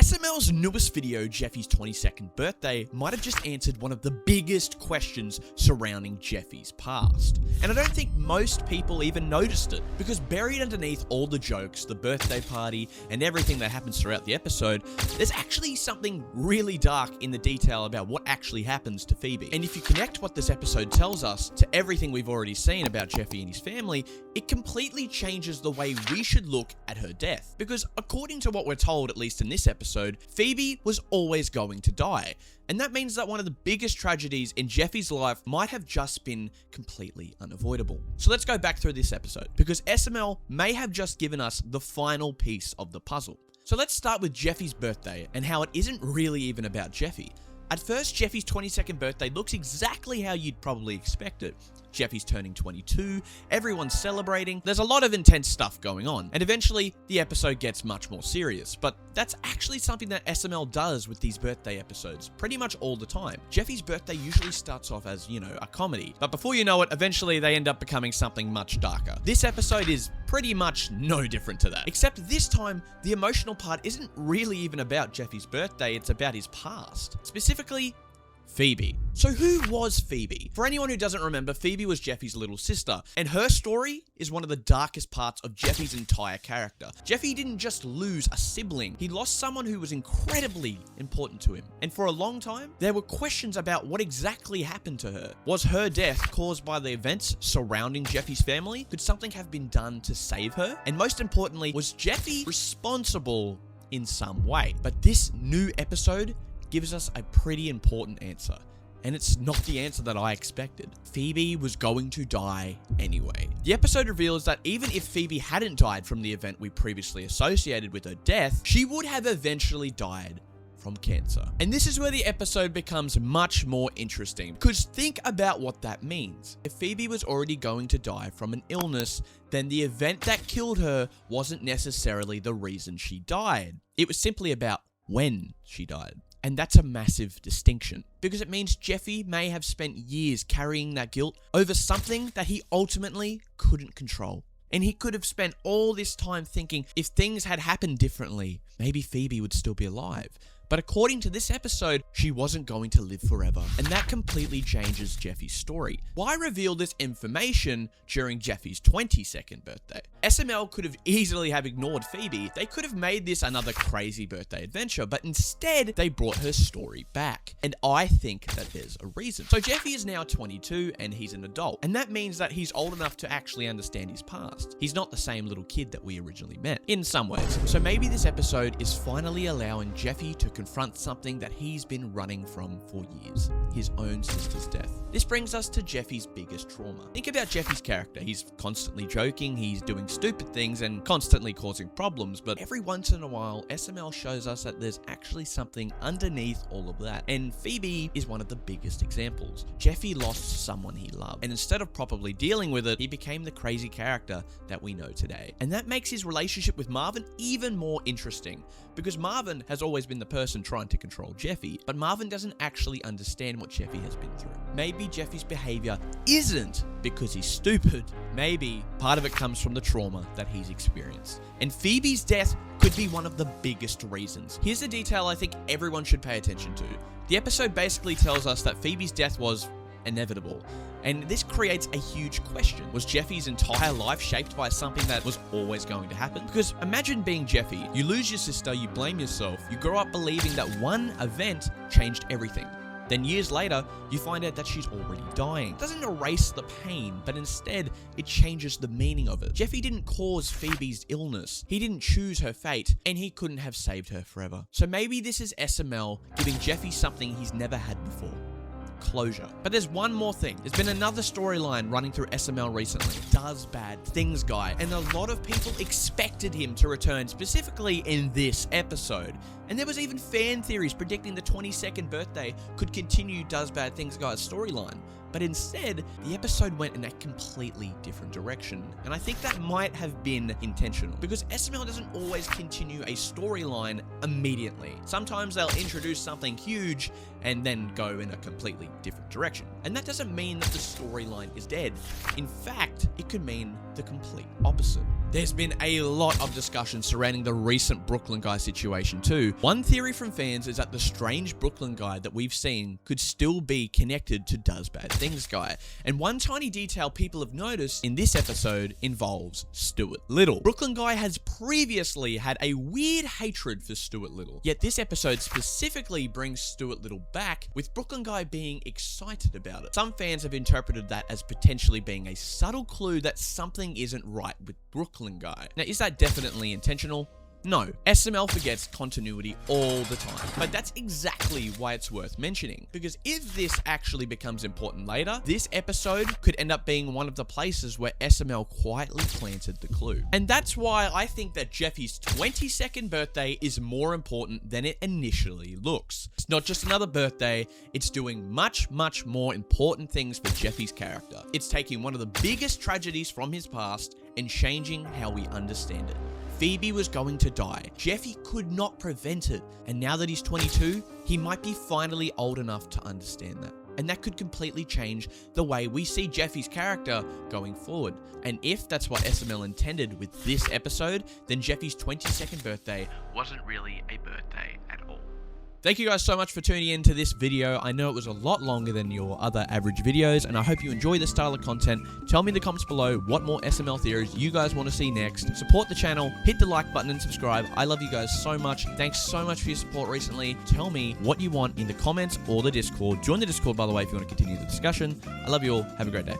SML's newest video, Jeffy's 22nd birthday, might have just answered one of the biggest questions surrounding Jeffy's past. And I don't think most people even noticed it, because buried underneath all the jokes, the birthday party, and everything that happens throughout the episode, there's actually something really dark in the detail about what actually happens to Phoebe. And if you connect what this episode tells us to everything we've already seen about Jeffy and his family, it completely changes the way we should look at her death. Because according to what we're told, at least in this episode, Phoebe was always going to die. And that means that one of the biggest tragedies in Jeffy's life might have just been completely unavoidable. So let's go back through this episode, because SML may have just given us the final piece of the puzzle. So let's start with Jeffy's birthday and how it isn't really even about Jeffy. At first, Jeffy's 22nd birthday looks exactly how you'd probably expect it. Jeffy's turning 22, everyone's celebrating, there's a lot of intense stuff going on, and eventually the episode gets much more serious. But that's actually something that SML does with these birthday episodes pretty much all the time. Jeffy's birthday usually starts off as, a comedy, but before you know it, eventually they end up becoming something much darker. This episode is pretty much no different to that, except this time the emotional part isn't really even about Jeffy's birthday, it's about his past. Specifically, Phoebe. So who was Phoebe? For anyone who doesn't remember, Phoebe was Jeffy's little sister, and her story is one of the darkest parts of Jeffy's entire character. Jeffy didn't just lose a sibling, he lost someone who was incredibly important to him. And for a long time, there were questions about what exactly happened to her. Was her death caused by the events surrounding Jeffy's family? Could something have been done to save her? And most importantly, was Jeffy responsible in some way? But this new episode gives us a pretty important answer, and it's not the answer that I expected. Phoebe was going to die anyway. The episode reveals that even if Phoebe hadn't died from the event we previously associated with her death, she would have eventually died from cancer. And this is where the episode becomes much more interesting, because think about what that means. If Phoebe was already going to die from an illness, then the event that killed her wasn't necessarily the reason she died. It was simply about when she died. And that's a massive distinction, because it means Jeffy may have spent years carrying that guilt over something that he ultimately couldn't control. And he could have spent all this time thinking if things had happened differently, maybe Phoebe would still be alive. But according to this episode, she wasn't going to live forever. And that completely changes Jeffy's story. Why reveal this information during Jeffy's 22nd birthday? SML could have easily have ignored Phoebe. They could have made this another crazy birthday adventure, but instead they brought her story back. And I think that there's a reason. So Jeffy is now 22 and he's an adult. And that means that he's old enough to actually understand his past. He's not the same little kid that we originally met, in some ways. So maybe this episode is finally allowing Jeffy to confront something that he's been running from for years, his own sister's death. This brings us to Jeffy's biggest trauma. Think about Jeffy's character. He's constantly joking, he's doing stupid things and constantly causing problems, but every once in a while, SML shows us that there's actually something underneath all of that. And Phoebe is one of the biggest examples. Jeffy lost someone he loved, and instead of properly dealing with it, he became the crazy character that we know today. And that makes his relationship with Marvin even more interesting, because Marvin has always been the person trying to control Jeffy, but Marvin doesn't actually understand what Jeffy has been through. Maybe Jeffy's behavior isn't because he's stupid. Maybe part of it comes from the trauma that he's experienced. And Phoebe's death could be one of the biggest reasons. Here's a detail I think everyone should pay attention to. The episode basically tells us that Phoebe's death was inevitable. And this creates a huge question. Was Jeffy's entire life shaped by something that was always going to happen? Because imagine being Jeffy. You lose your sister, you blame yourself, you grow up believing that one event changed everything. Then years later, you find out that she's already dying. It doesn't erase the pain, but instead, it changes the meaning of it. Jeffy didn't cause Phoebe's illness. He didn't choose her fate, and he couldn't have saved her forever. So maybe this is SML giving Jeffy something he's never had before. Closure. But there's one more thing. There's been another storyline running through SML recently. Does bad things guy. And a lot of people expected him to return, specifically in this episode. And there was even fan theories predicting the 22nd birthday could continue Does Bad Things Guy's storyline. But instead, the episode went in a completely different direction. And I think that might have been intentional, because SML doesn't always continue a storyline immediately. Sometimes they'll introduce something huge and then go in a completely different direction. And that doesn't mean that the storyline is dead. In fact, it could mean the complete opposite. There's been a lot of discussion surrounding the recent Brooklyn guy situation too. One theory from fans is that the strange Brooklyn guy that we've seen could still be connected to Does Bad Things guy. And one tiny detail people have noticed in this episode involves Stuart Little. Brooklyn guy has previously had a weird hatred for Stuart Little, yet this episode specifically brings Stuart Little back, with Brooklyn guy being excited about it. Some fans have interpreted that as potentially being a subtle clue that something isn't right with Brooklyn guy. Now, is that definitely intentional? No, SML forgets continuity all the time, but that's exactly why it's worth mentioning, because if this actually becomes important later, this episode could end up being one of the places where SML quietly planted the clue. And that's why I think that Jeffy's 22nd birthday is more important than it initially looks. It's not just another birthday, it's doing much, much more important things for Jeffy's character. It's taking one of the biggest tragedies from his past and changing how we understand it. Phoebe was going to die. Jeffy could not prevent it. And now that he's 22, he might be finally old enough to understand that. And that could completely change the way we see Jeffy's character going forward. And if that's what SML intended with this episode, then Jeffy's 22nd birthday wasn't really a birthday at all. Thank you guys so much for tuning in to this video. I know it was a lot longer than your other average videos, and I hope you enjoy this style of content. Tell me in the comments below what more SML theories you guys want to see next. Support the channel, hit the like button and subscribe. I love you guys so much. Thanks so much for your support recently. Tell me what you want in the comments or the Discord. Join the Discord, by the way, if you want to continue the discussion. I love you all. Have a great day.